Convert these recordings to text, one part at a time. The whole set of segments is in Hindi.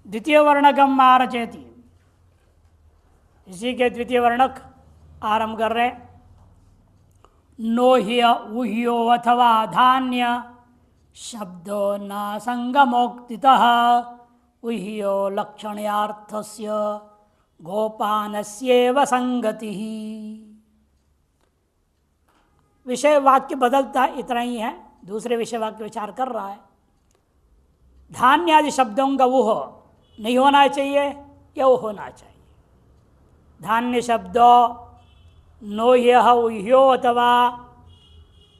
द्वितीय वर्णकम आरचेति, इसी के द्वितीय वर्णक आरंभ कर रहे। नोह्य उह्यो अथवा धान्य शब्दो न संगमोक्तितः उह्यो लक्षण्यार्थस्य गोपानस्येव संगतिः। विषय वाक्य बदलता इतना ही है, दूसरे विषय वाक्य विचार कर रहा है। धान्य आदि शब्दों का वो नहीं होना चाहिए या वो होना चाहिए। धान्य शब्दों नोह्य उह्यो अथवा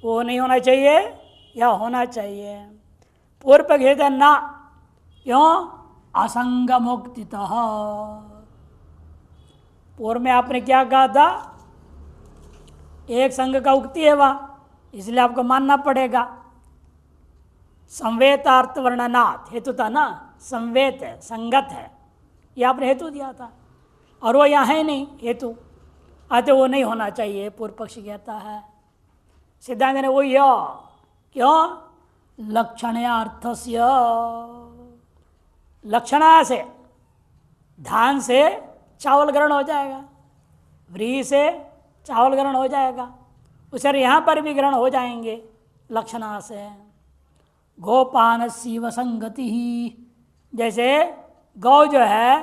वो नहीं होना चाहिए या होना चाहिए। पूर्व पक्ष कहते ना, क्यों? असंग मुक्तितः। पूर्व में आपने क्या कहा था? एक संग का उक्ति है वह, इसलिए आपको मानना पड़ेगा। संवेतार्थ वर्णनात् हेतु था ना, संवेत है, संगत है, ये आपने हेतु दिया था, और वो यहाँ है नहीं हेतु, अतः वो नहीं होना चाहिए, पूर्व पक्षी कहता है। सिद्धांत ने वो यो, क्यों? लक्षण्यार्थस्य, लक्षणा से, धान से चावल ग्रहण हो जाएगा, व्रीहि से चावल ग्रहण हो जाएगा, उसे यहाँ पर भी ग्रहण हो जाएंगे लक्षणा से। गोपानस्यैव संगति ही, जैसे गौ जो है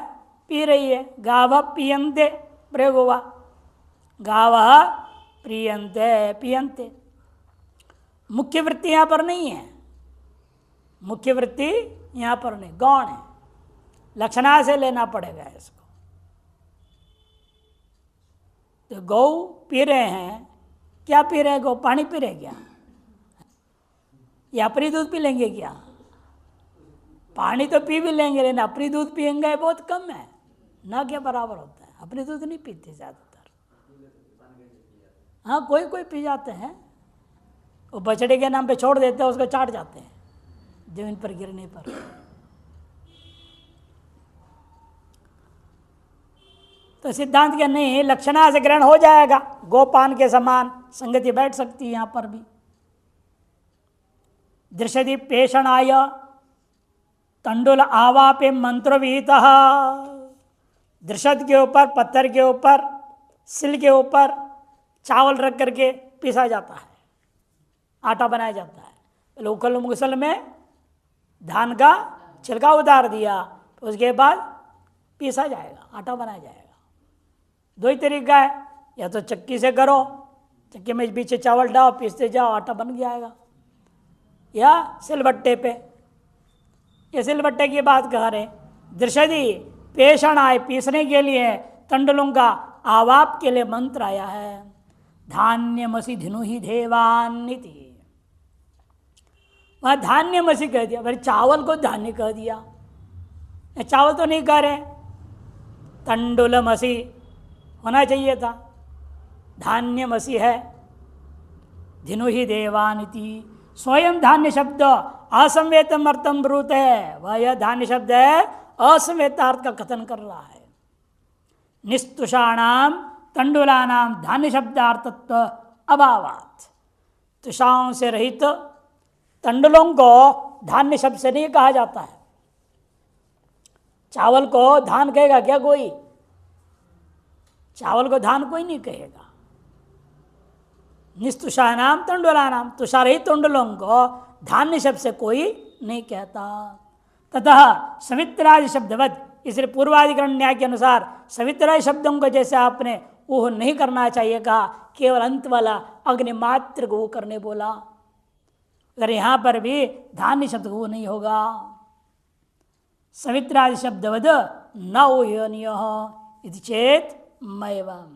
पी रही है, गावः पीयन्ते प्रयोग हुआ, गावः प्रीयन्ते पीयन्ते। मुख्य वृत्ति यहाँ पर नहीं है, मुख्य वृत्ति यहाँ पर नहीं, गौण है, लक्षणा से लेना पड़ेगा इसको। तो गौ पी रहे हैं, क्या पी रहे हैं? गौ पानी पी रहे क्या? या अपनी दूध पी लेंगे क्या? पानी तो पी भी लेंगे, लेकिन अपनी दूध पिएंगे बहुत कम है, ना के बराबर होता है। अपनी दूध नहीं पीते ज़्यादातर, हाँ कोई कोई पी जाते हैं, वो बछड़े के नाम पे छोड़ देते हैं, उसको चाट जाते हैं जमीन पर गिरने पर। तो सिद्धांत के नहीं, लक्षणा से ग्रहण हो जाएगा, गोपान के समान संगति बैठ सकती है यहाँ पर भी। दृश्यति पेषणाय तंडुल आवापे मंत्र विहितः, दृशद के ऊपर, पत्थर के ऊपर, सिल के ऊपर चावल रख करके पीसा जाता है, आटा बनाया जाता है। उखल मुगसल में धान का छिलका उतार दिया, तो उसके बाद पीसा जाएगा, आटा बनाया जाएगा। दो ही तरीका है, या तो चक्की से करो, चक्की में पीछे चावल डालो, पीसते जाओ, आटा बन जाएगा, या सिलबट्टे पे। ये सिलबट्टे की बात कह रहे। दृशदी पेषण आए, पीसने के लिए, तंडलों का आवाप के लिए मंत्र आया है। धान्यमसि धिनु ही देवान्निति, वहाँ धान्यमसि कह दिया, भाई चावल को धान्य कह दिया, चावल तो नहीं कह रहे, तंडुलमसि होना चाहिए था, धान्यमसि है, धिनु ही देवानिति। स्वयं धान्य शब्द असंवेतम अर्थम ब्रूत है, वह यह धान्य शब्द है असंवेतार्थ का कथन कर रहा है। निस्तुषाणाम तंडुलानाम धान्य शब्दार्थत्व अभावात्, तुषाओं से रहित तंडुलों को धान्य शब्द से नहीं कहा जाता है। चावल को धान कहेगा क्या कोई? चावल को धान कोई नहीं कहेगा। निस्तुषानाम तंडुलानाम, तुषार ही तंडुलों को धान्य शब्द से कोई नहीं कहता। ततः सवित्रादि शब्दवत, इसलिए पूर्वाधिकरण न्याय के अनुसार सवित्रादि शब्दों को जैसे आपने वो नहीं करना चाहिए कहा, केवल अंत वाला अग्निमात्र को वो करने बोला, अगर यहाँ पर भी धान्य शब्द वो नहीं होगा। सवित्रादि शब्दवद न ऊहनीय चेत मैवम,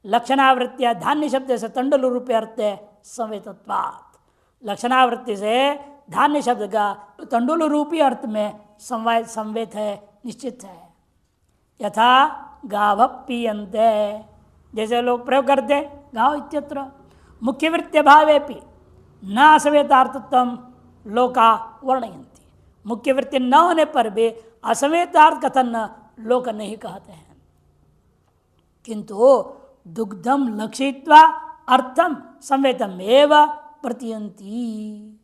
लक्षणावृत्तिया धान्य शब्द से तंडुल रूपे अर्थ है संवेतत्वात्, लक्षणावृत्ति से धान्य शब्द का तंडुल रूपी अर्थ में संवेत है, निश्चित है। यथा गाव पीयन्ते, जैसे लोग प्रयोग करते गाव इत्यत्र, मुख्य वृत्ति भावेपि न असंवेतार्थत्व लोका वर्णयन्ति, मुख्य वृत्ति न होने पर भी असंवेतार्थ कथन लोक नहीं कहते हैं। किंतु दुग्धम लक्षित्वा अर्थम संवेतम एव प्रतीयन्ति,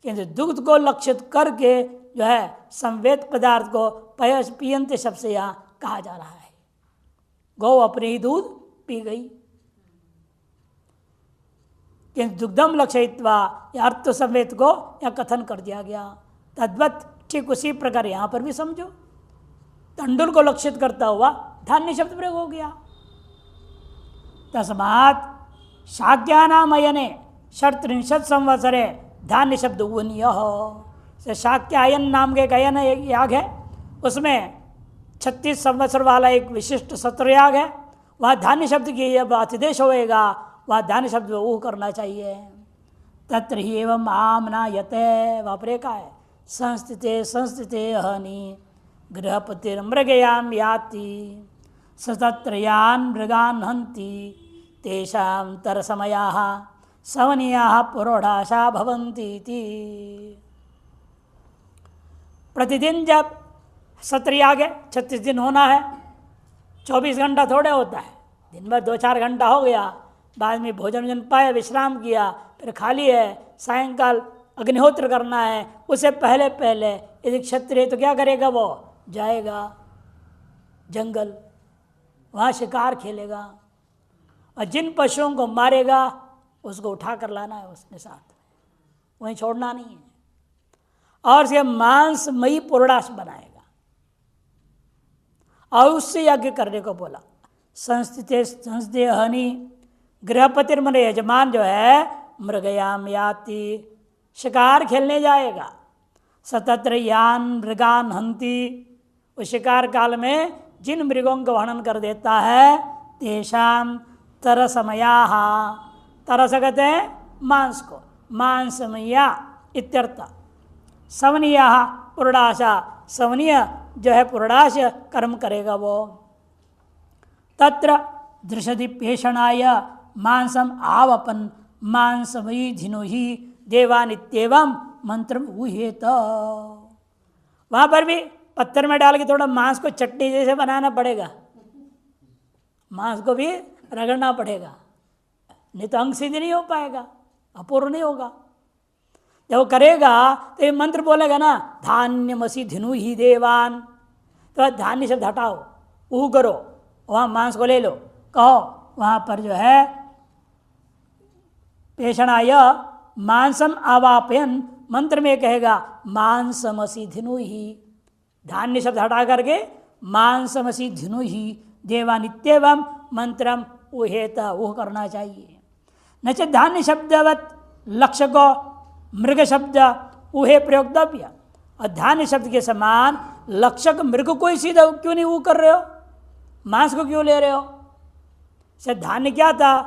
किंतु दुग्ध को लक्षित करके जो है संवेद पदार्थ को पीयंत शब्द से यहाँ कहा जा रहा है। गौ अपने ही दूध पी गई, किंतु दुग्धम लक्षयित्वा या अर्थ संवेद को यहाँ कथन कर दिया गया। तद्वत ठीक उसी प्रकार यहाँ पर भी समझो, तंडुल को लक्षित करता हुआ धान्य शब्द प्रयोग हो गया। तस्मात् शाक्यानामयने षट्त्रिंशत् संवत्सरे धान्य शब्द उन्यः। शाक्यायन नाम के एक अयन याग है, उसमें 36 संवत्सर वाला एक विशिष्ट सत्र याग है। वहाँ धान्य शब्द की जब अतिदेश होएगा वह धान्य शब्द ऊह करना चाहिए। तत्र ही एवं आमनायते वापरे का है संस्थिते संस्थिते हनि गृहपतिर मृगयाम याति सतत्रयान मृगान हंति तेषां तरसमयाः सवनीयाः पुरोढाशा भवन्ति इति। प्रतिदिन जब सत्र याग है 36 दिन होना है, 24 घंटा थोड़े होता है, दिन भर 2-4 घंटा हो गया, बाद में भोजन वोजन पाया, विश्राम किया, फिर खाली है, सायंकाल अग्निहोत्र करना है। उससे पहले पहले यदि क्षत्रिय है तो क्या करेगा, वो जाएगा जंगल, वहाँ शिकार खेलेगा और जिन पशुओं को मारेगा उसको उठा कर लाना है उसने साथ में, वहीं छोड़ना नहीं है, और उसके मांसमयी पुरोडाश बनाएगा और उससे यज्ञ करने को बोला। संस्थिते संस्थे हनि गृहपतिर मन यजमान जो है मृगयाम याति शिकार खेलने जाएगा। सतत्र यान मृगान हंति उस शिकार काल में जिन मृगों को हनन कर देता है तेषाम तरसमयाः, तरस कहते हैं मांस को, मांसमया इत्यर्थ। सवनीयाः पुरोडाशा, सवनीय जो है पुरोडाश कर्म करेगा वो। तत्र दृशदि पेषणाय मांसम आवपन मांसमयी धिनुहि देवानित्येवं मंत्र ऊहेत। वहाँ पर भी पत्थर में डाल के थोड़ा मांस को चटनी जैसे बनाना पड़ेगा, मांस को भी रगड़ना पड़ेगा, नहीं तो अंग सिद्ध नहीं हो पाएगा, अपूर्ण नहीं होगा। जब वो करेगा तो ये मंत्र बोलेगा ना, धान्यमसि धिनु ही देवान, तो धान्य शब्द हटाओ, ऊ करो, वहाँ मांस को ले लो, कहो वहाँ पर जो है पेषणाय मांसम आवापयन, मंत्र में कहेगा मांसमसि धिनु ही, धान्य शब्द हटा करके मांसमसि धिनु ही देवानित्येवं मंत्रम उहेत, वो करना चाहिए। न च धान्य शब्दवत लक्ष्य को मृग शब्द उहे प्रयोक्तव्य, और धान्य शब्द के समान लक्षक मृग को ही सीधा क्यों नहीं वो कर रहे हो, मांस को क्यों ले रहे हो? सर धान्य क्या था,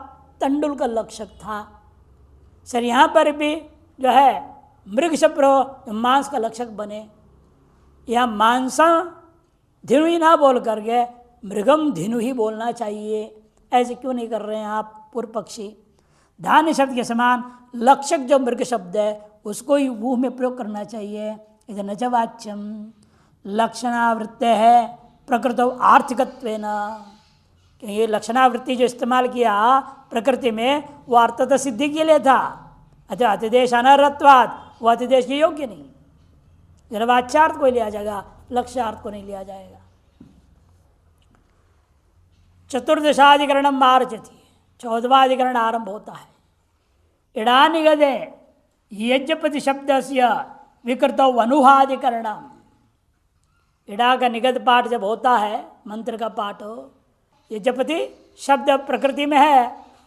तंडुल का लक्षक था। सर यहाँ पर भी जो है मृग शब्द मांस का लक्षक बने, यहाँ मांसा धिनु ही ना बोल करके मृगम धिनु ही बोलना चाहिए, ऐसे क्यों नहीं कर रहे हैं आप पूर्व पक्षी? धान्य शब्द के समान लक्षक जो मृग शब्द है उसको ही वो में प्रयोग करना चाहिए। इधर न च वाच्यम लक्षणावृत्ति है प्रकृत आर्थिकत्वेन, ये लक्षणावृत्ति जो इस्तेमाल किया प्रकृति में वो अर्थतः सिद्धि के लिए था, अतः अतिदेश अनर्हत्वात्, वो अतिदेश के योग्य नहीं। जरा वाच्यार्थ को लिया जाएगा, लक्ष्यार्थ को नहीं लिया जाएगा। चतुर्दशाधिकरणम मार्जति, 14वां अधिकरण आरंभ होता है। इड़ा निगदे यज्ञपति शब्द से विकृत अनुहाधिकरणम, इड़ा का निगद पाठ जब होता है मंत्र का पाठ हो, यज्ञपति शब्द प्रकृति में है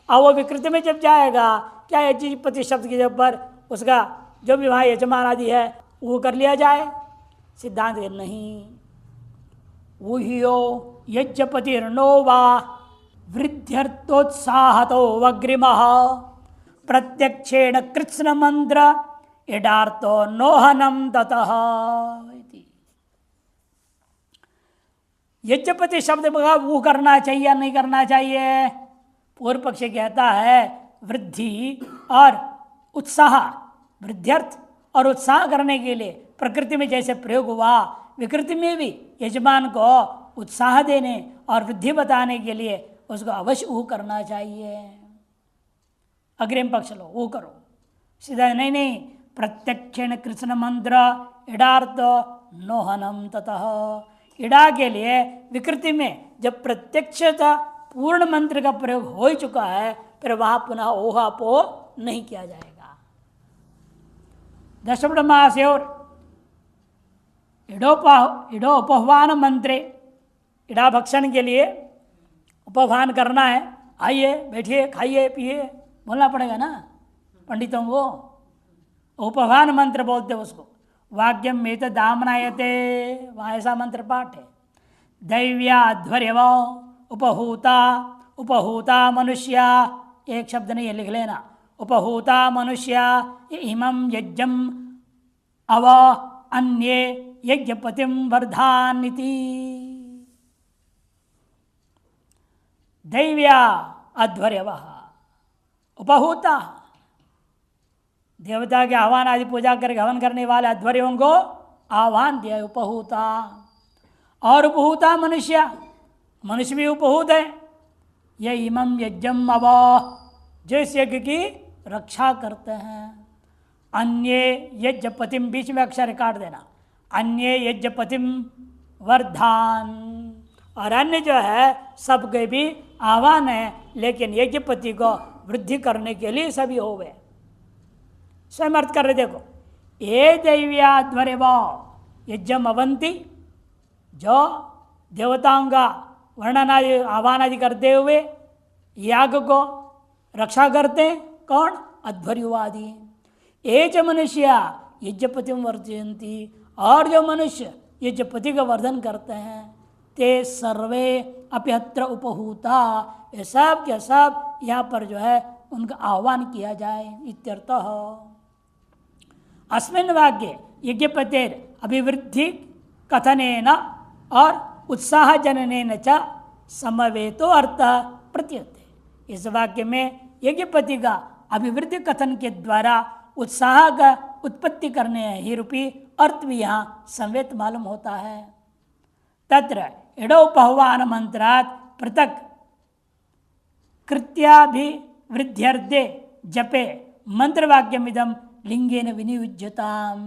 और वो विकृति में जब जाएगा, क्या यज्ञपति शब्द के ऊपर उसका जो भी वहाँ यजमान आदि है वो कर लिया जाए? सिद्धांत नहीं। ऊह्यो यज्ञपतिर्नो वा वृद्ध्यर्थोत्साहतो वग्रिमः प्रत्यक्षेण कृत्स्न मंत्र इडार्थो नोहनम ततः। यज्ञपति शब्द का वो करना चाहिए या नहीं करना चाहिए? पूर्व पक्ष कहता है वृद्धि और उत्साह, वृद्ध्यर्थ और उत्साह करने के लिए प्रकृति में जैसे प्रयोग हुआ, विकृति में भी यजमान को उत्साह देने और वृद्धि बताने के लिए उसको अवश्य वो करना चाहिए। अग्रिम पक्ष लो, वो करो, सीधा नहीं। प्रत्यक्षेण कृष्ण मंत्र इडार्थ नोहनम ततः। इडा के लिए विकृति में जब प्रत्यक्षता पूर्ण मंत्र का प्रयोग हो ही चुका है, फिर वहां पुनः ओहापो नहीं किया जाएगा। दशममास्योर इडोपहवान मंत्रे, इडा भक्षण के लिए उपवान करना है, आइए बैठिए खाइए पिए बोलना पड़ेगा ना पंडितों को। उपवान मंत्र बोलते उसको। वाक्यम में तो दामनायते, वहाँ ऐसा मंत्र पाठ है। दैव्याध्वर्यव उपहूता, उपहूता मनुष्या, एक शब्द नहीं है लिख लेना। उपहूता मनुष्या इमं यज्ञम अव अन्ये यज्ञपतिम वर्धान्निति। दैव्या अध्वर्यव उपहूता, देवता के आह्वान आदि पूजा करके हवन करने वाले अध्वर्यों को आह्वान दिया उपहूता। और उपहूता मनुष्य, मनुष्य भी उपहूत है। यह इमं यज्ञम अव, जिस यज्ञ की रक्षा करते हैं। अन्य यज्ञपतिम, बीच में अक्षर काट देना, अन्य यज्ञपतिम वर्धान। और अन्य जो है सबके भी आह्वान है, लेकिन यज्ञपति को वृद्धि करने के लिए सभी हो गए। स्वयं अर्थ कर रहे देखो, ये दैव्याध्वर्य यज्ञम अवंती, जो देवताओं का वर्णन आदि आह्वान आदि करते हुए याग को रक्षा करते हैं, कौन? अध्वर्युवादी। ये च मनुष्य यज्ञपति वर्जयंती, और जो मनुष्य यज्ञपति का वर्धन करते हैं, ते सर्वे अप्यत्र उपहूता, ये सब के सब यहाँ पर जो है उनका आह्वान किया जाए इत्यर्थः। अस्मिन् वाक्ये यज्ञपतेर अभिवृद्धि कथनेन और उत्साह जननेन च समवेतो अर्थ प्रतीयते। इस वाक्य में यज्ञपति का अभिवृद्धि कथन के द्वारा उत्साह का उत्पत्ति करने ही रूपी अर्थ भी यहाँ संवेत मालूम होता है। तत्र इडोपहवान मंत्रात् पृथक कृत्याभिवृद्ध्यर्थे जपे मंत्रवाक्यमिदं लिंगेन विनियुज्यताम्।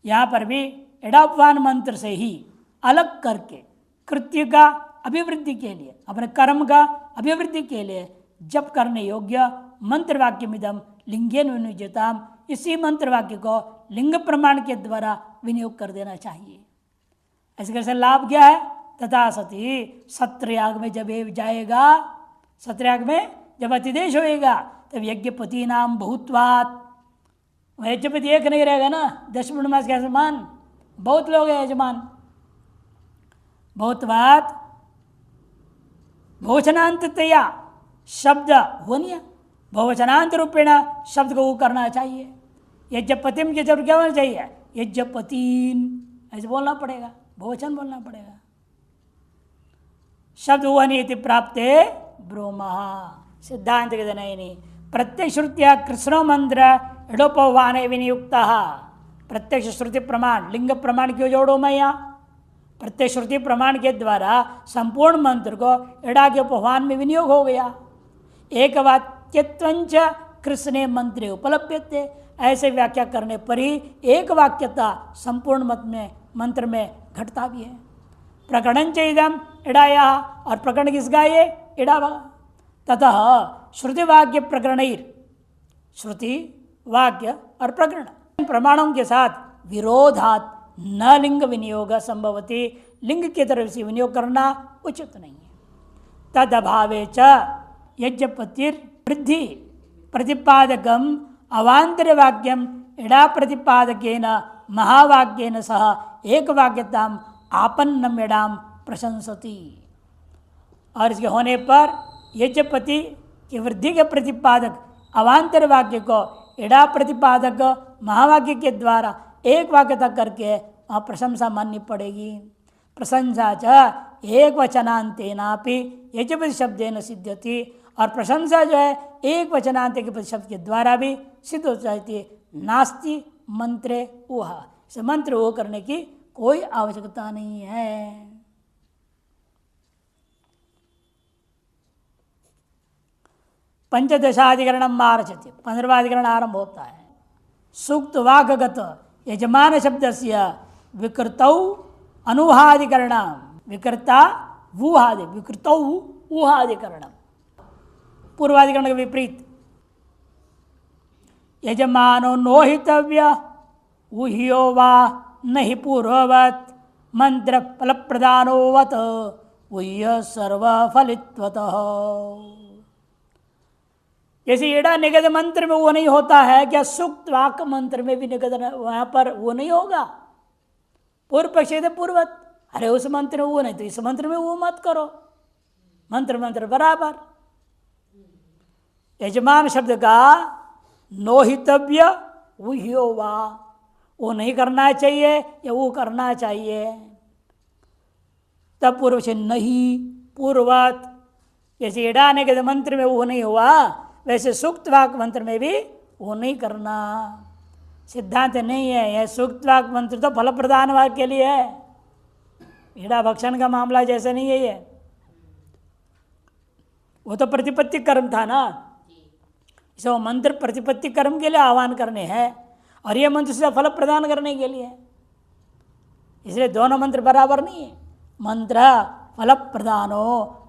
यहाँ पर भी इडोपहवान मंत्र से ही अलग करके कृत्य का अभिवृद्धि के लिए, अपने कर्म का अभिवृद्धि के लिए जप करने योग्य मंत्रवाक्यमिदं लिंगेन विनियुज्यताम्, इसी मंत्रवाक्य को लिंग प्रमाण के द्वारा विनियोग कर देना चाहिए। ऐसे कैसे लाभ क्या है? तथा सती सत्रयाग में जब ये जाएगा, सत्रयाग में जब अतिदेश होएगा तब यज्ञपति नाम बहुत्वात्, यज्ञपति एक नहीं रहेगा ना, 10 पूर्णमास के यजमान बहुत लोग हैं यजमान। बहुत्वात् बहुवचनांततया शब्द होनिया, बहुवचनांत रूपेण शब्द को करना चाहिए। यज्ञपतिम के जरूर क्या होना चाहिए? यज्ञपतीन ऐसे बोलना पड़ेगा, बहुवचन बोलना पड़ेगा। शब्द हुआ नीति प्राप्त ब्रोमा सिद्धांत के नहीं। प्रत्यक्ष श्रुतिया कृष्ण मंत्र इडोपहवान विनियुक्त। प्रत्यक्ष श्रुति प्रमाण, लिंग प्रमाण क्यों जोड़ो मैं यहाँ? प्रत्यक्ष श्रुति प्रमाण के द्वारा संपूर्ण मंत्र को इडा के उपहवान में विनियोग हो गया। एक वाक्यत्वंच कृष्णे मंत्रे उपलभ्यते, ऐसे व्याख्या करने पर ही एक वाक्यता संपूर्ण मत में मंत्र में घटता भी है। प्रकरण इदम इडाया, और प्रकरण किसका? ये इडा। ततः श्रुति वाक्य प्रकरण, श्रुति वाक्य और प्रकरण प्रमाणों के साथ विरोधात न लिंग विनियोग संभवती, लिंग की तरफ से विनियोग करना उचित नहीं है। तद अभावे च यज्ञपतिर वृद्धि प्रतिपादकम अवांतर वाक्यम इडा प्रतिपादकेन महावाक्येन सह एक वाक्यताम आपन्नम इडाम प्रशंसति। और इसके होने पर यज्ञपति की वृद्धि के प्रतिपादक अवांतर वाक्य को इडा प्रतिपादक महावाक्य के द्वारा एक वाक्यता करके वहाँ प्रशंसा माननी पड़ेगी। प्रशंसा च एक वचनांतेनापि यज्ञपति शब्देन सिद्ध्यति, और प्रशंसा जो है एक वचनांत के शब्द के द्वारा भी सिद्ध हो जाती है। नास्ति मंत्रे ऊह, इसे मंत्र ऊह करने की कोई आवश्यकता नहीं है। पंचदशाधिकरण आरचते, 15वां अधिकरण आरंभ होता है। सूक्त वागगत यजमान शब्दस्य विकृतौ अनुहादिकरणं विकृता वूहादि विकृतौ ऊहादिकरणम पूर्वाधिकरण के विपरीत यजमानो नोहितव्य ऊह्यो वा नहि पूर्ववत मंत्र फल प्रदानोवत ऊह्य सर्वफलित्वतः। जैसे एड़ा निगद मंत्र में वो नहीं होता है, क्या सुक्त वाक्य मंत्र में भी निगद वहां पर वो नहीं होगा? पूर्व पक्ष पूर्वत, अरे उस मंत्र में वो नहीं तो इस मंत्र में वो मत करो, मंत्र मंत्र बराबर। यजमान शब्द का नोहितव्य ऊह्यो वा, वो नहीं करना चाहिए या वो करना चाहिए, तब पूर्व से नहीं पूर्वत। जैसे एड़ाने के मंत्र में वो नहीं हुआ, वैसे सूक्त वाक्य मंत्र में भी वो नहीं करना। सिद्धांत नहीं है यह सूक्त वाक्य मंत्र तो फल प्रदान वाक्य के लिए है, एड़ा भक्षण का मामला जैसे नहीं है ये, वो तो प्रतिपत्ति कर्म था ना, इसे वो मंत्र प्रतिपत्ति कर्म के लिए आह्वान करने हैं और ये मंत्र से फल प्रदान करने के लिए, इसलिए दोनों मंत्र बराबर नहीं है। मंत्र फल प्रदानो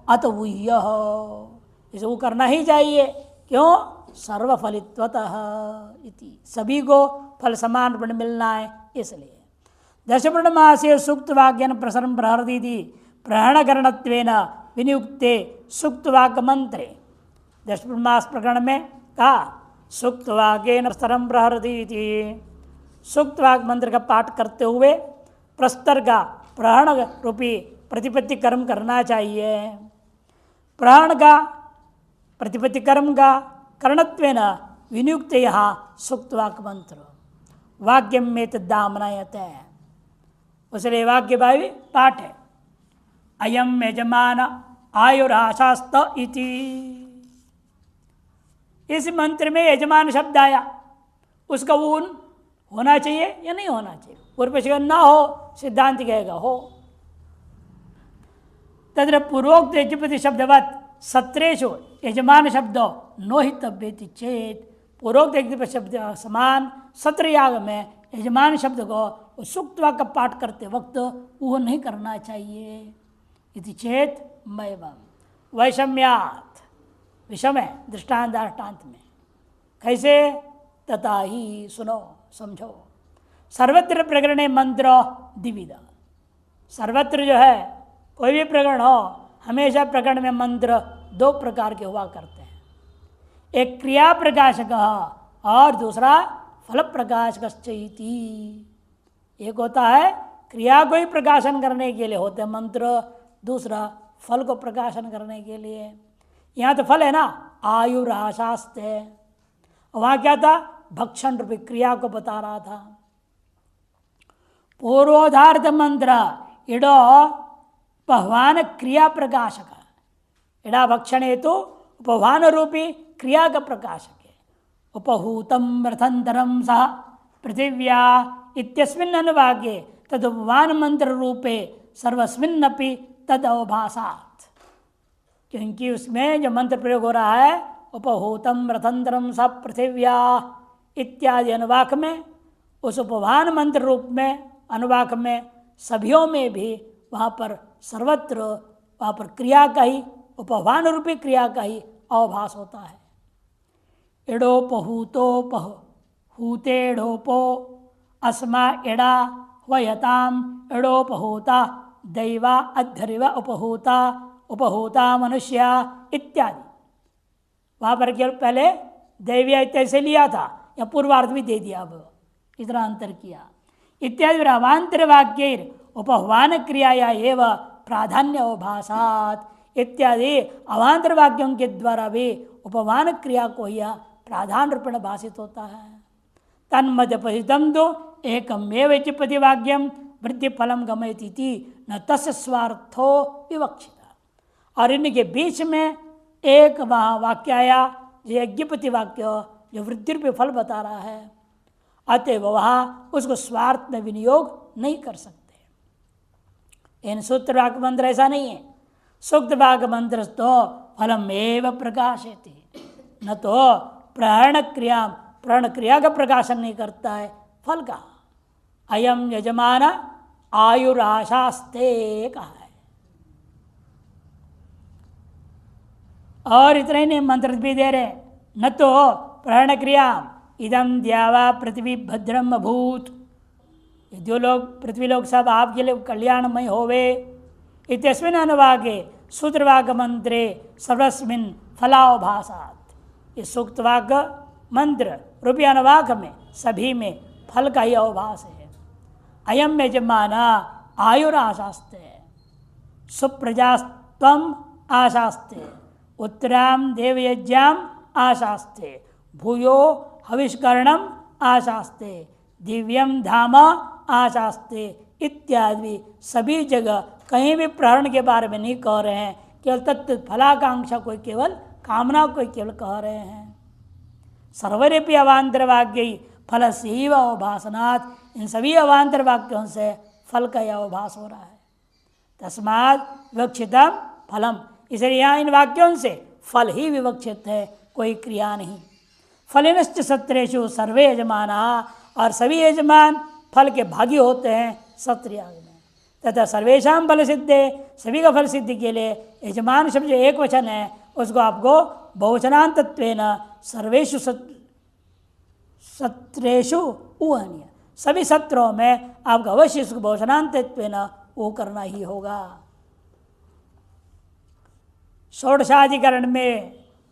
अत ऊह्य, इसे वो करना ही चाहिए, क्यों? सर्वफलित्वतः इति, सभी को फल समान पुण्य मिलना है इसलिए। दशपुर्ण मासे सूक्त वाक्यन प्रसरम प्रहरदीति प्रहरणकरणत्वेन विनियुक्ते सूक्त वाक्य मंत्रे, दशपुर्ण मास प्रकरण में कहा सूक्त वाक्यन प्रसरम प्रहरदीति, सूक्त वाक्य मंत्र का पाठ करते हुए प्रस्तर का प्रहरण रूपी प्रतिपत्ति कर्म करना चाहिए। प्रहरण का प्रतिपत्ति कर्म का करणत्वेन विनियुक्त यहाँ सूक्त वाक्य मंत्र वाक्यम में तदामनायत है, उसलिए वाक्य भावी पाठ है। अयम यजमान आयुराशास्त इति, इस मंत्र में यजमान शब्द आया, उसका ऊन होना चाहिए या नहीं होना चाहिए? पूर्व पक्ष ना हो, सिद्धांत कहेगा हो। तत्र पूर्वोक्त यज्ञपति शब्दवत सत्रेषु यजमान शब्द नोहितव्येति चेत, पूर्वोक्त यज्ञपति शब्द समान सत्र याग में यजमान शब्द को सूक्त वाक्य पाठ करते वक्त वो नहीं करना चाहिए। इति चेत मैवम वैषम्यात, विषम है दृष्टांत में, कैसे? तथा ही सुनो समझो, सर्वत्र प्रकरणे मंत्र द्विविध, सर्वत्र जो है कोई भी प्रकरण हो हमेशा प्रकरण में मंत्र दो प्रकार के हुआ करते हैं, एक क्रिया प्रकाशक और दूसरा फल प्रकाशक। एक होता है क्रिया को ही प्रकाशन करने के लिए होते हैं मंत्र, दूसरा फल को प्रकाशन करने के लिए। यहाँ तो फल है ना, आयुराशास्त है, वहाँ क्या था? भक्षण रूपी क्रिया को बता रहा था। पूर्वोधार्थ मंत्र इडो उपह्वान क्रिया प्रकाशक, इड़ा भक्षण हेतु उपह्वान रूपी क्रिया का प्रकाशक है। उपहूतम रथंतरम सह पृथिव्या इत्यस्मिन् अनुवाक्ये तद उपह्वान मंत्र रूपे सर्वस्मिन्नपि तद अवभासात्, क्योंकि उसमें जो मंत्र प्रयोग हो रहा है उपहूतम रथंतरम सह पृथिव्या इत्यादि अनुवाक में, उस उपह्वान मंत्र रूप में अनुवाक में सभीयों में भी वहाँ पर सर्वत्र वहाँ पर क्रिया का ही उपह्वान रूपी क्रिया का ही अवभास होता है। एडोपहूतोपह हूतेडोपो अस्मा एड़ा वयताम एडोपहूता दैवा अध्यरिव उपहूता उपहूता मनुष्या इत्यादि, वहाँ पर केवल पहले दैव्या इत्यादि से लिया था या पूर्वार्ध भी दे दिया, अब इतना अंतर किया। इत्यादि अवान्तर वाक्य उपह्वान क्रियाया एवं प्राधान्य अवभासात इत्यादि अवान्तर वाक्यों के द्वारा भी उपह्वान क्रिया को यह प्राधान्य रूपेण भाषित होता है। तन्मध्य पठितम तो एकमेव प्रतिवाक्यम वृद्धि फलम गमयति न तस्य स्वार्थो विवक्षिता, और इनके बीच में एक वहाँ वाक्य आया जो यज्ञपति वाक्य जो वृद्धि रूपी फल बता रहा है, अतएव वहाँ उसको स्वार्थ में विनियोग नहीं कर सकते। इन सूत्र वाक्य मंत्र ऐसा नहीं है, सूक्त वाक्य मंत्र तो फलम एवं प्रकाशयति, न तो प्रण क्रिया का प्रकाशन नहीं करता है फल का। अयम यजमान आयुराशास्ते कहा है। और इतना ही नहीं, मंत्र भी दे रहे, न तो प्रण क्रिया इदम द्यावा पृथ्वी भद्रम अभूत, जो लोग पृथ्वी लोग सब आपके लिए कल्याणमय होवे, इत्यस्मिन् अनुवाके सूत्रवाक मंत्रे सर्वस्मिन् फलावभासात्, इस सूक्तवाक मंत्र रूपी अनुवाक में सभी में फल का ही अवभास है। अयम यजमाना आयुराशास्ते सुप्रजास्त्वम आशास्ते उत्तराम देवयज्ञाम आशास्ते भूयो हविष्करणम आशास्ते दिव्यम धाम आशास्ते इत्यादि सभी जगह कहीं भी प्रहरण के बारे में नहीं कह रहे हैं, केवल तत्व फलाकांक्षा को केवल कामना को केवल कह रहे हैं। सर्वरेपि अवान्तर वाक्य फल से अवभासनात्, इन सभी अवान्तर वाक्यों से फल का यह अवभास हो रहा है। तस्मात् विवक्षितम फलम, इसलिए यहाँ इन वाक्यों से फल ही विवक्षित है, कोई क्रिया नहीं। फलिनश्च सत्रेषु सर्वे यजमाना, और सभी यजमान फल के भागी होते हैं सत्रयाग में। तथा सर्वेशाम फल सिद्धे, सभी का फल सिद्धि के लिए यजमान शब्द जो एक वचन है उसको आपको बहुवचनांतत्वेन सर्वेषु सत्रेषु उहनीय, सभी सत्रों में आपको अवश्य इसको बहुवचनांतत्वेन वो करना ही होगा। षोडशाधिकरण में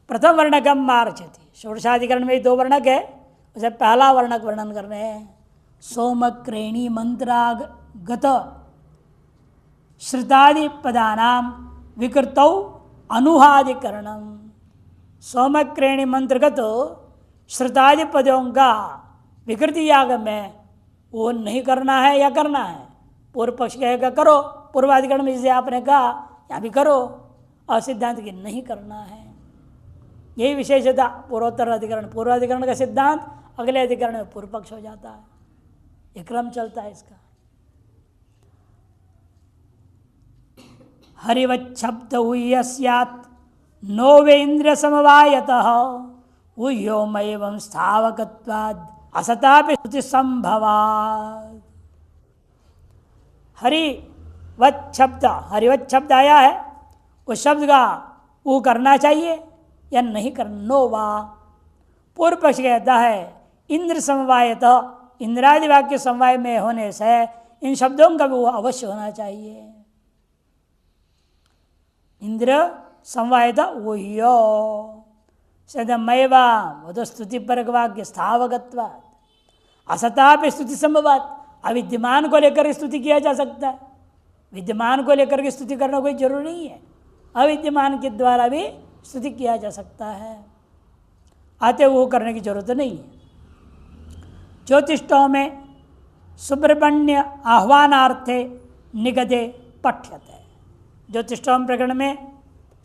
प्रथम वर्णकम मार्चति, षोडशाधिकरण में दो वर्णक है, उसे पहला वर्णक वर्णन कर रहे हैं। सोमक्रेणी मंत्रागत श्रुतादि पदानाम विकृतौ अनुहादिकरणम, सोमक्रेणी मंत्रगत श्रुतादि पदों का विकृति याग में वो नहीं करना है या करना है। पूर्व पक्ष कहेगा करो, पूर्वाधिकरण में जिसे आपने कहा यहाँ भी करो, और सिद्धांत की नहीं करना है। यही विशेषता पूर्वोत्तर अधिकरण, पूर्वाधिकरण का सिद्धांत अगले अधिकरण में पूर्व पक्ष हो जाता है, ये क्रम चलता है इसका। हरिवच्छब्द उय्य स्यात् नो वेन्द्र समवायतः उह्योमैवं स्थावकत्वाद् असतापि स्तुति संभवात्। हरिवच्छब्द, हरिवच्छब्द आया है, उस शब्द का वो करना चाहिए या नहीं करना, नो वा। पूर्व पक्ष कहता है इंद्र समवायत, इंद्रादि वाक्य समवाय में होने से इन शब्दों का भी वो अवश्य होना चाहिए। इंद्र समवायत वह्यो सदमैवा, वो तो स्तुति परक वाक्य स्थावकत्वात्, असतापि स्तुति संभवात्, अविद्यमान को लेकर स्तुति किया जा सकता है, विद्यमान को लेकर के स्तुति करना कोई जरूरी नहीं है, अविद्यमान के द्वारा भी स्तुति किया जा सकता है, आते वो करने की जरूरत नहीं है। ज्योतिषों में सुब्रह्मण्य आह्वानार्थे निगदे पठ्यते, ज्योतिषोम प्रकरण में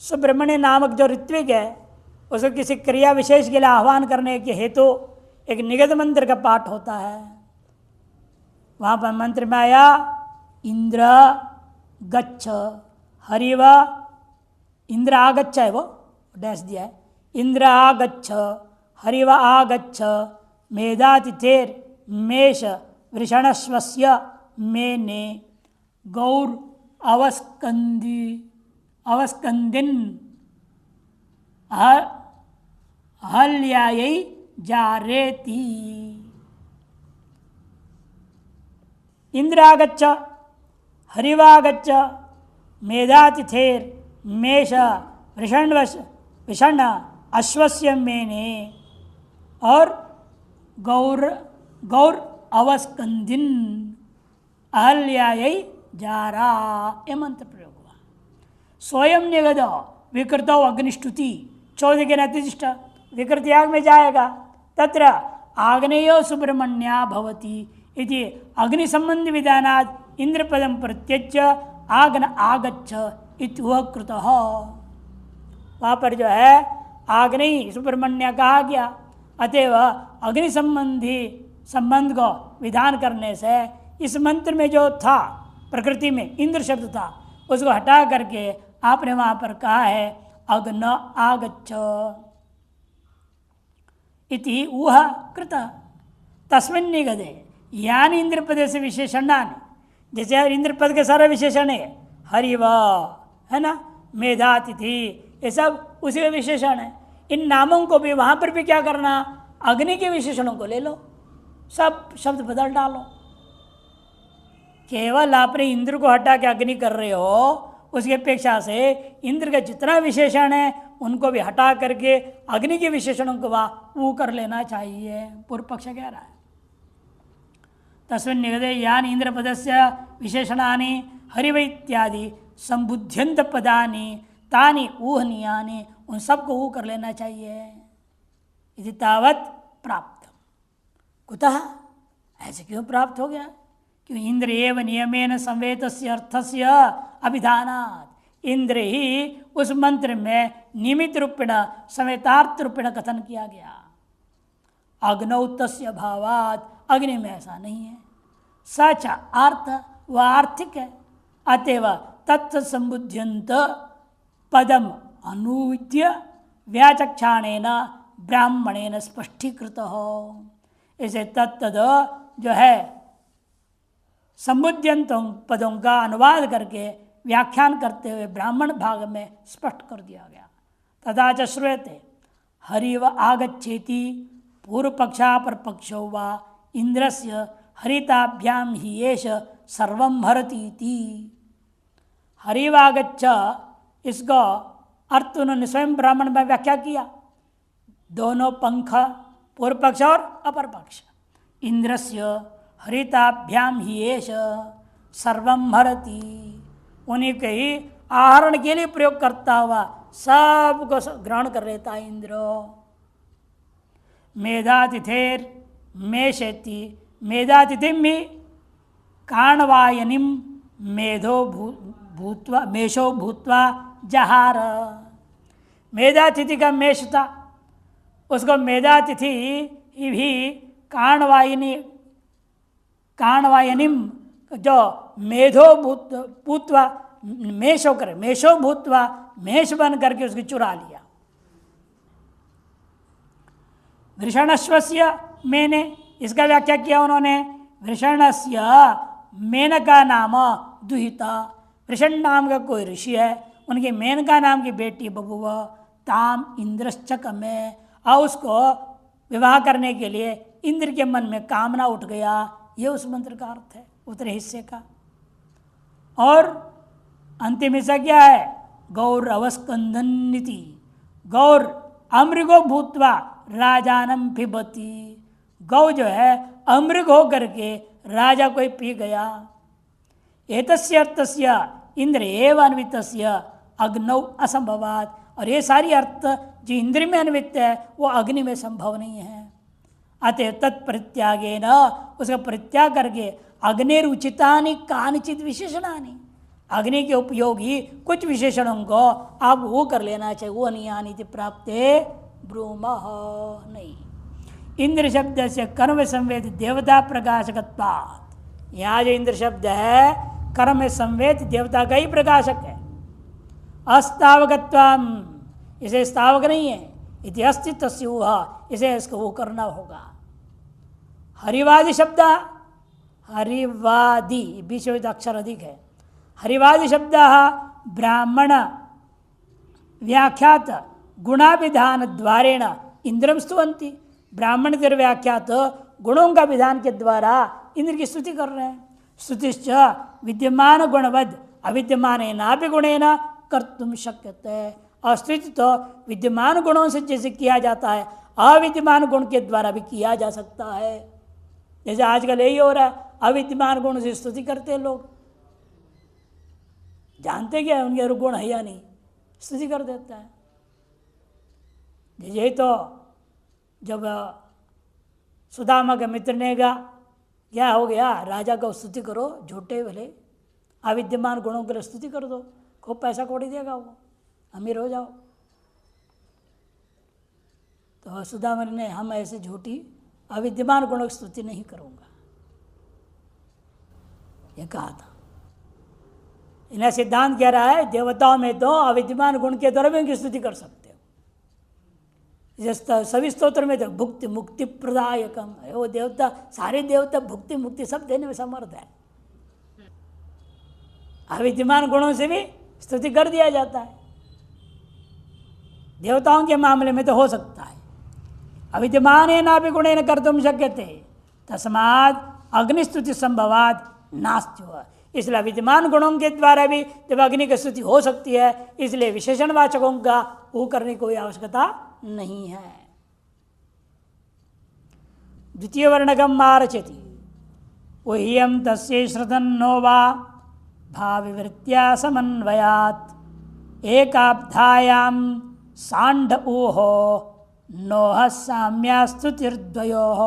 सुब्रह्मण्य नामक जो ऋत्विक है उसको किसी क्रिया विशेष के लिए आह्वान करने के हेतु एक निगद मंत्र का पाठ होता है। वहाँ पर मंत्र में आया इंद्र गच्छ हरिव, इंद्र आगच्छ है, वो डैश दिया है, इंद्र आगच्छ हरिव आगच्छ मेधातिथेर मेष वृषणस्वस्य मेने गौर अवस्कंदिन हल्यायै जारेति। इंद्रागच्छ हरिवागच्छ मेधातिथेर मेष वृषण अश्वस्य मेने और गौर अवस्कंदिन अहल्यायै जारा, ये मंत्र प्रयोग हुआ। स्वयं निगद विकृत अग्निष्टुति, 14 के नतिष्ठ विकृत याग में जाएगा, तत्र आग्नेयो सुब्रह्मण्या भवति इति अग्नि संबंधी विधानात् इंद्रपदम प्रत्यच्य आग्न आगच्छ इत्युह कृतः। वहाँ पर जो है आग्नेय सुब्रह्मण्य कहा गया, अतएव अग्नि संबंधी संबंध को विधान करने से इस मंत्र में जो था प्रकृति में इंद्र शब्द था उसको हटा करके आपने वहाँ पर कहा है अग्न आगच्छ इति ऊह कृत। तस्मिन् निगदे, यान इंद्र पद से विशेषणानि, जैसे इंद्र पद के सारे विशेषण है, हरिव है ना, मेधातिथि, ये सब उसी का विशेषण है। इन नामों को भी वहां पर भी क्या करना, अग्नि के विशेषणों को ले लो, सब शब्द बदल डालो। केवल आपने इंद्र को हटा के अग्नि कर रहे हो, उसकी अपेक्षा से इंद्र का जितना विशेषण है उनको भी हटा करके अग्नि के विशेषणों को वो कर लेना चाहिए, पूर्व पक्ष कह रहा है। तस्मिन् निगदे यान इंद्र पदस्य विशेषणानि हरिव इत्यादि संबुद्ध्यंत पदानि तानि ऊहनीयानि, उन सबको ऊ कर लेना चाहिए। यदि तावत प्राप्त, कुतः, ऐसे क्यों प्राप्त हो गया, क्यों इंद्र एव नियमेन संवेतस्य अर्थस्य अभिधानात्, इंद्र ही उस मंत्र में निमित्त रूपेण संवेतार्थ रूपेण कथन किया गया। अग्नौ तस्य भावात्, अग्नि में ऐसा नहीं है। सच अर्थ, वह आर्थिक है, अतएव तत्व संबुद्ध्यंत पदम अनुद्य व्याचक्षाणेन ब्राह्मणेन स्पष्टीकृत हो। इसे तत्द जो है संबुद्ध्यंत पदों का अनुवाद करके व्याख्यान करते हुए ब्राह्मण भाग में स्पष्ट कर दिया गया। तथा च श्रूयते हरिव आगच्छेति पूर्व पक्षापर पक्षो वा इंद्रस्य हरिताभ्याम ही एष सर्वं हरतीति। हरिवागच्छ, इसको अर्थ उन्होंने स्वयं ब्राह्मण में व्याख्या किया, दोनों पंख, पूर्व पक्ष और अपर पक्ष। इंद्रस्य हरिताभ्याम ही एष सर्वं हरति, उन्हीं के ही आहरण के लिए प्रयोग करता हुआ सबको ग्रहण कर लेता है इंद्र। मेधातिथेर मेषेति, मेधातिथिम ही काणवायनिम मेधो भूत्वा मेषो भूत्वा जहार। मेधातिथि का मेष था, उसको मेधातिथि भी काणवायनिम जो मेधो भूत्वा मेषो करे, मेषो भूत्वा मेष बन करके उसकी चुरा लिया। वृषणस्वस्य मेने, इसका व्याख्या किया उन्होंने, वृषणस्य मेनका नाम दुहिता, वृषण नाम का कोई ऋषि है, उनकी मेनका नाम की बेटी बबुआ ताम इंद्रश्चक में, और उसको विवाह करने के लिए इंद्र के मन में कामना उठ गया। ये उस मंत्र का अर्थ है, उत्तरे हिस्से का। और अंतिम हिस्सा क्या है, गौर अवस्कंदन नीति, गौर अमृगो भूतवा राजानम पिबती, गौ जो है अमृग हो करके राजा को पी गया। एतस्य अर्थस्य इंद्र एव अन्वितस्य अग्नौ असंभवात्, और ये सारी अर्थ जो इंद्र में अन्वित है वो अग्नि में संभव नहीं है। अतः तत्परित्यागे न, उसका परित्याग करके अग्निरुचितानि कानिचित विशेषणानि, अग्नि के उपयोगी कुछ विशेषणों को आप वो कर लेना चाहिए। वो नहीं आनी थी प्राप्ते ब्रूमः, नहीं। इंद्र शब्द से कर्म संवेद देवता प्रकाशकत्वात्, यहाँ जो इंद्र शब्द है कर्म में संवेद देवता का ही प्रकाशक है। अस्तावकत्वम, इसे स्थावक नहीं है, इति अस्तित्व से वह, इसे इसको वो करना होगा। हरिवादी शब्द, हरिवादी बीच में अक्षर अधिक है। हरिवादी शब्द ब्राह्मण व्याख्यात गुणाभिधान द्वारेण इंद्रम स्तुवन्ति, ब्राह्मण के व्याख्यात गुणों का विधान के द्वारा इंद्र की स्तुति कर रहे हैं। स्तुतिश्च विद्यमान गुणवद अविद्यमानेनापि गुणेन कर्तुम शक्यते, और स्तुति तो विद्यमान गुणों से जैसे किया जाता है अविद्यमान गुण के द्वारा भी किया जा सकता है। जैसे आजकल यही हो रहा है, अविद्यमान गुण से स्तुति करते हैं लोग, जानते क्या उनके गुण है या नहीं, स्तुति कर देता है। यही तो जब सुदामा के मित्र ने कहा क्या हो गया, राजा को स्तुति करो, झूठे भले अविद्यमान गुणों के लिए स्तुति कर दो, खूब पैसा कौड़ी देगा, वो अमीर हो जाओ। तो सुदामा ने हम ऐसे झूठी अविद्यमान गुणों की स्तुति नहीं करूँगा, ये कहा था। इन्हें सिद्धांत कह रहा है देवताओं में तो अविद्यमान गुण के द्वारा भी उनकी स्तुति कर सकते हो, सभी स्तोत्र में तो भुक्ति मुक्ति प्रदायकम है वो देवता, सारे देवता भुक्ति मुक्ति सब देने में समर्थ है। अविद्यमान गुणों से भी स्तुति कर दिया जाता है। देवताओं के मामले में तो हो सकता है। अविद्यमानेनापि गुणेन कर्तुं शक्यते तस्मात् अग्निस्तुति संभवात् नास्त्य। इसलिए विद्यमान गुणों के द्वारा भी जब अग्नि की स्तुति हो सकती है, इसलिए विशेषणवाचकों का वो करने की कोई आवश्यकता नहीं है। द्वितीय वर्णकम आरचति ओह्यम तस्य श्रुतन्नो वा भाविवृत्त्या समन्वयात् एकाब्धायां सांड ऊहो नोह साम्यास्तुतिर्द्वयोः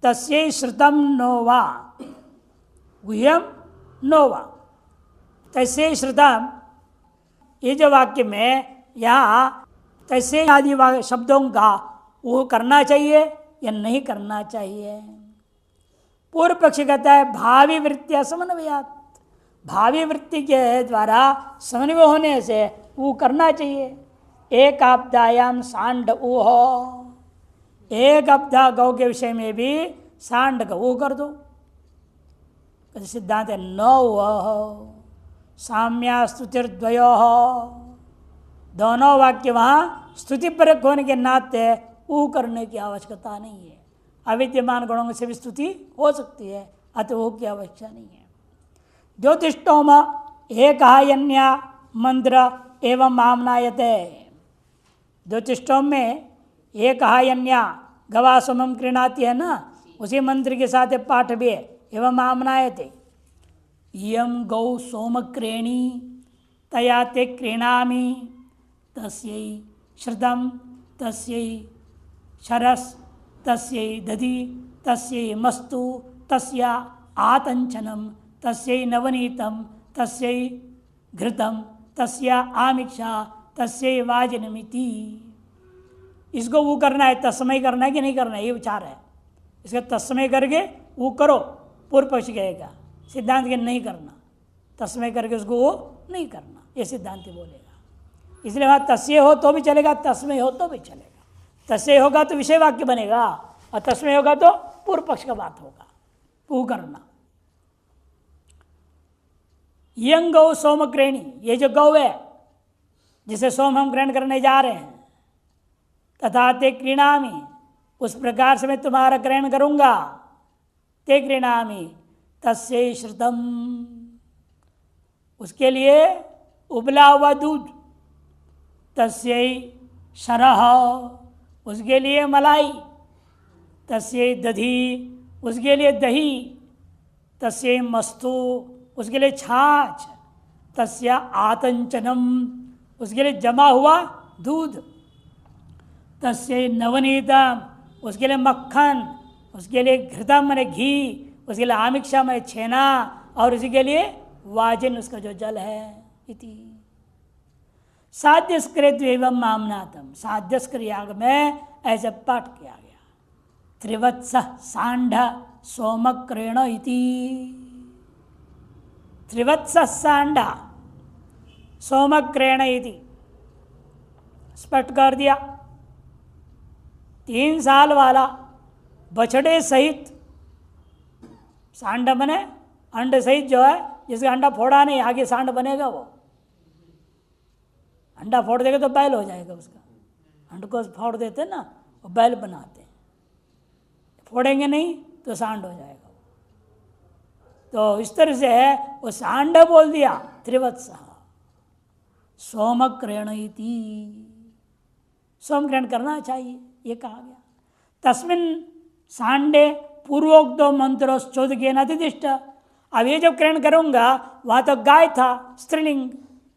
तस्यै श्रुतम नोवा गुह्यम नोवा तस्यै श्रुतम। ये जो वाक्य में यहाँ तस्यै आदि शब्दों का वो करना चाहिए या नहीं करना चाहिए। पूर्व पक्षी कहता है भावी वृत्तिया समन्वयात्, भावी वृत्ति के द्वारा समन्वय होने से वो करना चाहिए। एक आपदायाम सांड ऊहो, एक अपदा गौ के विषय में भी सांड का वो कर दो। सिद्धांत है नौ साम्या स्तुतिर्द्वयो, दोनों वाक्य वहाँ स्तुति परक होने के नाते वो करने की आवश्यकता नहीं है। अविद्यमान गुणों से भी स्तुति हो सकती है, अतः वो की आवश्यकता नहीं है। ज्योतिष्टोम एक मंत्र एवं आमनायते। ज्योतिष्टोम में एक गवासुमम कृणाती है ना, उसी मंत्र के साथ पाठ भी है। एवं आमनायते यम गौ सोमक्रेणी तया ते क्रीणामि तस्यै श्रुतं तस्यै शरस तस्यै दधि तस्यै मस्तु तस्या आतंचनम तस्यै नवनीतम तस्यै घृतम तस्या आमिक्षा तस्यै वाजनमिति। इसको वो करना है, तस्मय करना है कि नहीं करना है, ये विचार है। इसका तस्मय करके वो करो, पूर्व पक्ष कहेगा। सिद्धांत के नहीं करना, तस्मय करके उसको वो नहीं करना, ये सिद्धांत बोलेगा। इसलिए वहाँ तस्य हो तो भी चलेगा, तस्मय हो तो भी चलेगा। तस्य होगा तो विषय वाक्य बनेगा और तस्मय होगा तो पूर्व पक्ष का बात होगा, वो करना। यंग गौ सोमक्रेणी, ये जो गौ है जिसे सोम हम ग्रहण करने जा रहे हैं, तथा ते क्रीणामि, उस प्रकार से मैं तुम्हारा ग्रहण करूंगा। ते क्रीणामि तस्यै श्रुतम, उसके लिए उबला हुआ दूध। तस्यै शरह, उसके लिए मलाई। तस्यै दधि, उसके लिए दही। तस्यै मस्तु, उसके लिए छाछ। तस्या आतंचनम, उसके लिए जमा हुआ दूध। तस्यै नवनीतम, उसके लिए मक्खन। उसके लिए घृतम मैंने घी। उसके लिए आमिक्षा मैंने छेना। और उसी के लिए वाजन, उसका जो जल है। इति साध्यस्कृत एवं मामनातम, साध्यस्कर याग में ऐसे पाठ किया गया। त्रिवत्स सांड सोमक्रेण इति। त्रिवत्स सांडा सोमक्रेण इति स्पष्ट कर दिया। 3 साल वाला बछड़े सहित, सांड बने अंड सहित जो है, जिसका अंडा फोड़ा नहीं आगे सांड बनेगा। वो अंडा फोड़ देगा तो बैल हो जाएगा उसका। अंड को फोड़ देते ना, वो बैल बनाते हैं। फोड़ेंगे नहीं तो सांड हो जाएगा। तो इस तरह से है, वो सांड बोल दिया। त्रिवत्स सोमक्रेण इति, सोम ग्रहण करना चाहिए, ये कहा गया। तस्मिन् सांडे पूर्वोक्तो मंत्रोश्चोद के नतिदिष्ट। अब ये जब ग्रहण करूंगा, वहां तो गाय था स्त्रीलिंग,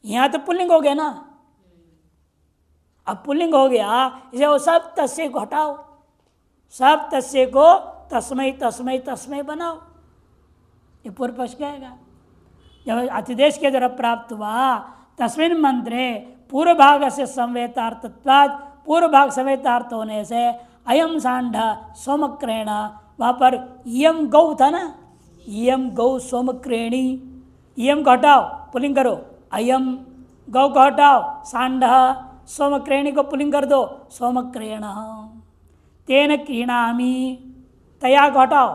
यहाँ तो पुल्लिंग हो गया ना। अब पुल्लिंग हो गया, इसे वो सब तस्से को हटाओ, सब तस्से को तस्मय तस्मय तस्मय बनाओ। ये पूर्व पक्ष कहेगा। जब अतिदेश के द्वारा प्राप्त हुआ, तस्मिन् मंत्रे पूर्व भाग से संवेतार्थत्वाद, पूर्व भाग संवेतार्थ होने से अयम सांड सोमक्रेण, वहाँ पर यम गौ था ना, यम गौ सोमक्रेणी। यम को हटाओ, पुलिंग करो, अयम गौ को हटाओ सांड, सोमक्रेणी को पुलिंग कर दो सोमक्रेण, तेन क्रीणामी, तया को हटाओ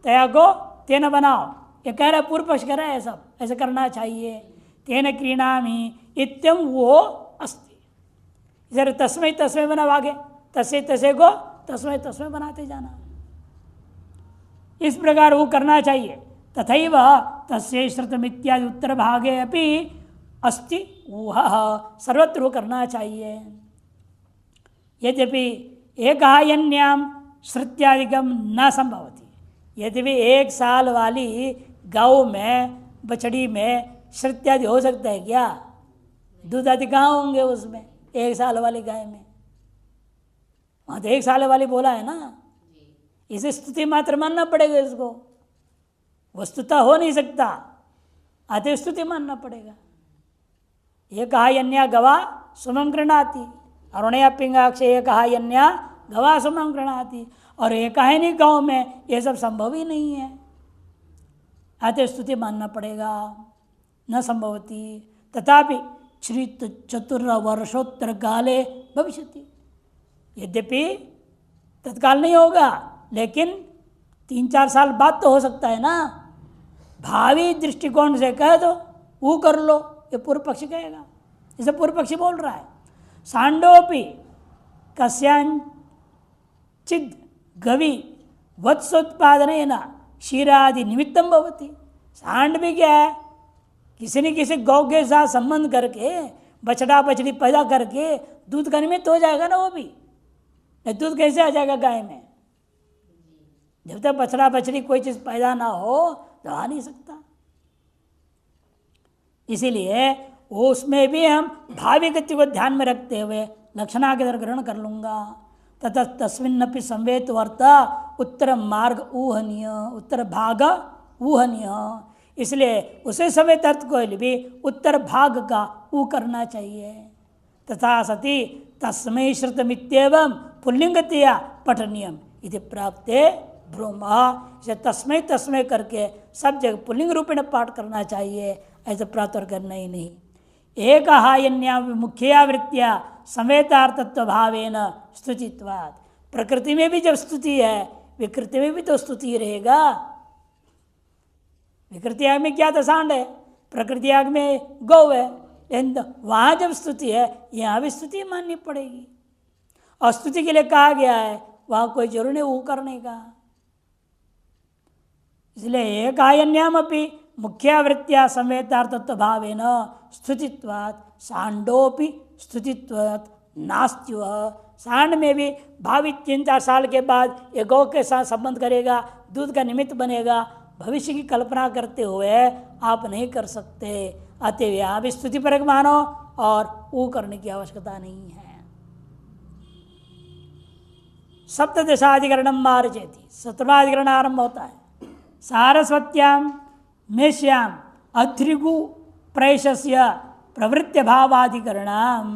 तया को तेन बनाओ, ये कह रहा पूर्व पक्ष कह रहा है सब ऐसे करना चाहिए। तेन क्रीणामी इत्यम वो अस्ति, इधर तस्मै तस्मै बना आगे, तसे तसे को तस्मै तस्मै बनाते जाना, इस प्रकार वो करना चाहिए। तथैव तस्य श्रुतम इत्यादि उत्तर भागे अपि अस्ति वह सर्वत्र वो करना चाहिए। यद्यपि एकहायन्याम श्रुत्यादिकम न संभवती, यद्यपि 1 साल वाली गौ में बछड़ी में श्रुत्यादि हो सकता है क्या? दूध आदि कहाँ होंगे उसमें 1 साल वाली गाय में? वहाँ तो 1 साल वाली बोला है ना, इसे स्तुति मात्र मानना पड़ेगा, इसको वस्तुतः हो नहीं सकता, अतः स्तुति मानना पड़ेगा। ये कहा यन्या गवा सुमम गृणाती, अरुणया पिंगाक्ष ये कहा यन्या गवा सुमम गृणाती, और एक है नहीं गाँव में, ये सब संभव ही नहीं है, अतः स्तुति मानना पड़ेगा। न संभवती तथापि श्री चतुर्वर्षोत्तर काले भविष्यति, यद्यपि तत्काल नहीं होगा लेकिन 3-4 साल बाद तो हो सकता है ना, भावी दृष्टिकोण से कह दो वो कर लो, ये पूर्व पक्षी कहेगा, इसे पूर्व पक्षी बोल रहा है। सांडोपि कस्यांचिद गवि वत्सोत्पादन क्षीरादि निमित्तम भवति, सांड भी क्या है, किसी न किसी गौ के साथ संबंध करके बछड़ा बछड़ी पैदा करके दूध का निमित्त हो जाएगा ना, वो भी दूध कैसे आ जाएगा गाय में? जब तक बछड़ा बछड़ी कोई चीज़ पैदा ना हो तो आ नहीं सकता। इसीलिए वो उसमें भी हम भावी गति को ध्यान में रखते हुए लक्षणा के तरह ग्रहण कर लूँगा। तथा तस्मिन्नपि संवेत वर्ता उत्तर मार्ग ऊहनीय, उत्तर भाग ऊहनीय, इसलिए उसे सवेत अर्थ को भी उत्तर भाग का ऊ करना चाहिए। तथा सती तस्मै श्रुतमित्येवं पुल्लिंगतया पठनीयम इति प्राप्ते ब्रह्मा, इसे तस्मै तस्मै करके सब जगह पुल्लिंग रूपेण पाठ करना चाहिए, ऐसे प्राप्त करना ही नहीं। एक हायन्या मुख्यावृत्तिया समेतार्थत्व भावेन स्तुतित्वात्, प्रकृति में भी जब स्तुति है विकृति में भी तो स्तुति रहेगा। विकृति आग में क्या था? सांड है, प्रकृति आग में गौ है, वहाँ जब स्तुति है यहाँ भी स्तुति माननी पड़ेगी। और स्तुति के लिए कहा गया है, वहाँ कोई जरूर नहीं वो करने का। इसलिए एक आयन्याम अपनी मुख्यावृत्तिया संवेतार्थत्व भावेन स्तुतित्वात् सांडोपि स्तुतित्वात् नास्त्य, सांड में भी भावी 3-4 साल के बाद ये गौ के साथ संबंध करेगा, दूध का निमित्त बनेगा, भविष्य की कल्पना करते हुए आप नहीं कर सकते। अतः यहाँ भी स्तुति परक मानो और वो करने की आवश्यकता नहीं है। सप्तदशाधिकरणम मार्जयति, 17वां आरंभ होता है। सारस्वत्याम मेष्याम अध्रिगु प्रैशस्य प्रवृत्ति भावाधिकरणम,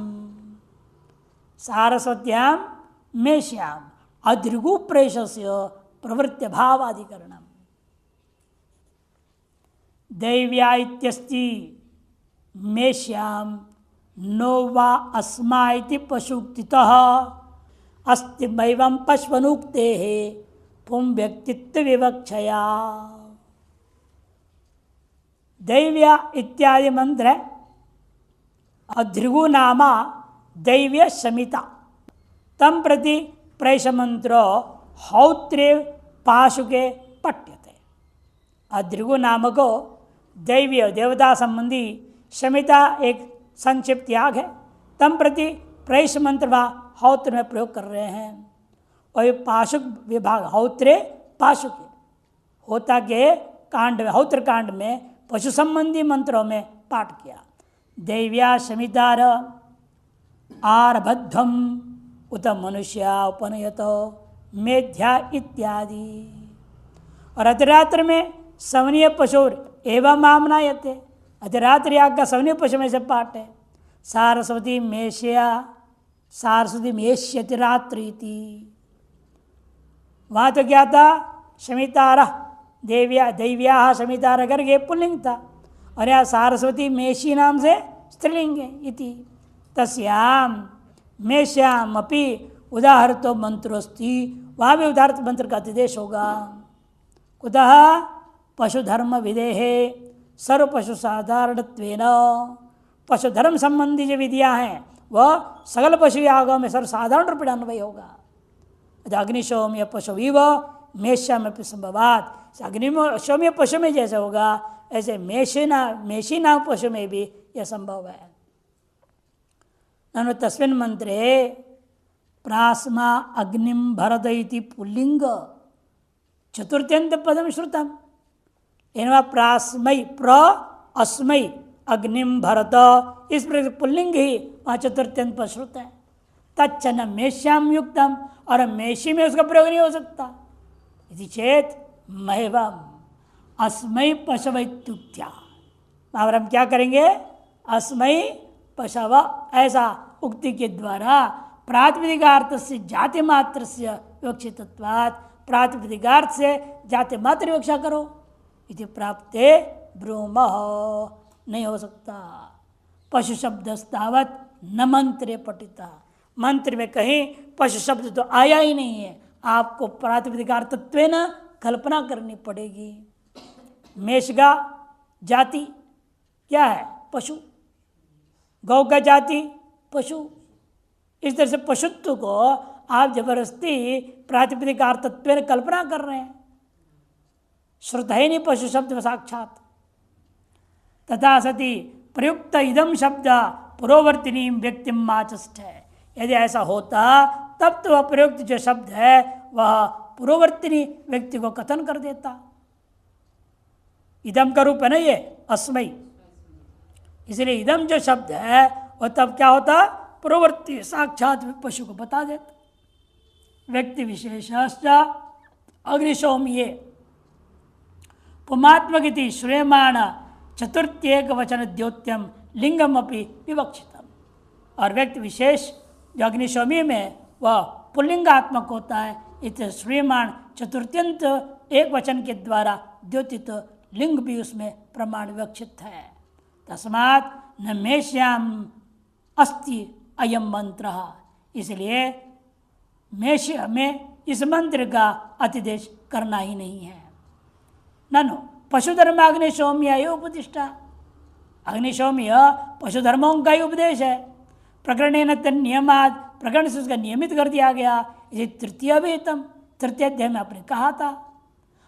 सारस्वत्याम मेष्याम अध्रिगु प्रैशस्य प्रवृत्ति भावाधिकरणम। दैव्या इत्यस्ति मेष्याम नो वा अस्मा इति पशुक्तितः अस्ति मैवं पश्वनुक्ते पुं व्यक्तित्व विवक्षया। दैव्या इत्यादि मंत्र है। अध्रिगु नामा दैव्य शमिता तम प्रति प्रैश मंत्रो हौत्रे पाशुके पठ्यते। अध्रिगु नाम को दैव्य देवता संबंधी शमिता एक संक्षिप्त याग है, तम प्रति प्रैश मंत्र व हौत्र में प्रयोग कर रहे हैं। और पाशुक विभाग हौत्रे पाशुके, होता के कांड में हौत्र कांड में पशु संबंधी मंत्रों में पाठ किया। दैव्या शमितार आरभध्वम उत मनुष्या उपनयत मेध्या इत्यादि। और अतिरात्र में सवनीय पशुर एवं मामनायते, अतिरात्र याग का सवनीय पशु में से पाठ है। सारस्वती मेष्या सारस्वती मेष्यति रात्रीति। वहाँ तो क्या था? शमितार देव्या दैव्या शमितार करके पुल्लिंग था, और यहाँ सारस्वती मेषी नाम से स्त्रीलिंगे इति तस्याम मेष्याम अपि उदाहरतो मंत्रोस्ति, वहाँ भी उदाहरित मंत्र का अतिदेश होगा। कुतः पशुधर्म विधेहे सर्व पशु साधारणत्वेन, पशु धर्म संबंधी जो विधियाँ हैं वह सगल पशु यागों में सर्वसाधारण रूप अन्वय होगा। अग्निशोम्य पशुवीव मेष्यामपि संभवात, अग्निशोम्य पशु में जैसे होगा ऐसे मेषिना पशु में भी यह संभव है। ननु तस्मिन् मंत्रे प्रास्मा अग्निम भरत इति पुल्लिंग चतुर्थ्यंत पदम श्रुतम, इनवा प्रास्मय प्र अस्मय अग्निम भरत, इस प्रकार पुल्लिंग ही वहाँ चतुर्थ्यंत पद श्रुत है। तच्चन मेष्याम युक्तम, और मेषी में उसका प्रयोग नहीं हो सकता। यदि चेत महवम अस्मय पशवैत्युक्त्या, और हम क्या करेंगे, अस्मय पशव ऐसा उक्ति के द्वारा प्रातिपदिकार्थ से जाति मात्र से विवक्षितत्वात्, प्रातिपदिकार्थ से जाति मात्र विवक्षा करो इति प्राप्ते ब्रूम, नहीं हो सकता। पशु शब्द स्थावत न मंत्रे पठिता, मंत्र में कहीं पशु शब्द तो आया ही नहीं है, आपको प्रातिपदिकार्थत्वेन कल्पना करनी पड़ेगी। मेषगा जाति क्या है, पशु, गौ का जाति पशु, इस तरह से पशुत्व को आप जबरदस्ती प्रातिपदिकार्थत्वेन कल्पना कर रहे हैं, श्रुत है नहीं पशु शब्द में साक्षात। तथा सति प्रयुक्त इदम शब्द पुरोवर्तिनी व्यक्तिम माचष्ट है, यदि ऐसा होता तब तो वह प्रयुक्त जो शब्द है वह पुरोवर्तिनी व्यक्ति को कथन कर देता। इदम का रूप है ना ये अस्मय, इसलिए इदम जो शब्द है वह तब क्या होता, पुरोवर्ती साक्षात पशु को बता देता। व्यक्ति विशेषश्च अग्निशोम्ये पुमात्मगिति श्रूयमाण चतुर्थ्येक वचन द्योत्यम लिंगम अपि विवक्षितम, और व्यक्ति विशेष जो अग्निशोमी में वह पुल्लिंगात्मक होता है, इस श्रूयमाण चतुर्थ्यंत एक वचन के द्वारा द्योतित लिंग भी उसमें प्रमाण विवक्षित है। तस्मात् न मेष्याम अस्ति अयम मंत्र, इसलिए मेष्य में इस मंत्र का अतिदेश करना ही नहीं है। ननु पशुधर्म अग्निशोम्य उपदिष्टा, अग्निशोम्य पशुधर्मों का ही उपदेश है। प्रकरण नियमाद, प्रकरण से उसका नियमित कर दिया गया, इसे तृतीय वेतम तृतीय अध्याय में आपने कहा था।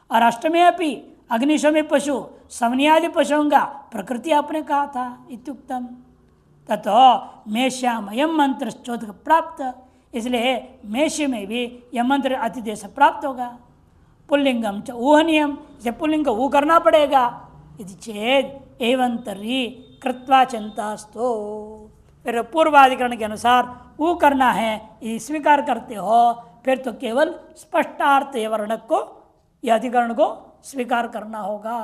और अष्टमे अपि अग्निशोम्य पशु समनियादि पशुओं का प्रकृति आपने कहा था इत्युक्तम। ततो मेष्यामयम मंत्र चौदह प्राप्त, इसलिए मेष्य में भी यह मंत्र अतिदेश प्राप्त होगा। पुल्लिंगम च ऊहनियम, इसे पुल्लिंग को ऊ करना पड़ेगा। यदि चेद एवं तर्हि कृत्वा चिंतास्तो, फिर पूर्वाधिकरण के अनुसार ऊ करना है यदि स्वीकार करते हो, फिर तो केवल स्पष्टार्थ वर्णक को या अधिकरण को स्वीकार करना होगा।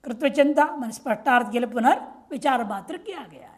कृत्व चिंता मन स्पष्टार्थ के लिए पुनर्विचार मात्र किया गया है।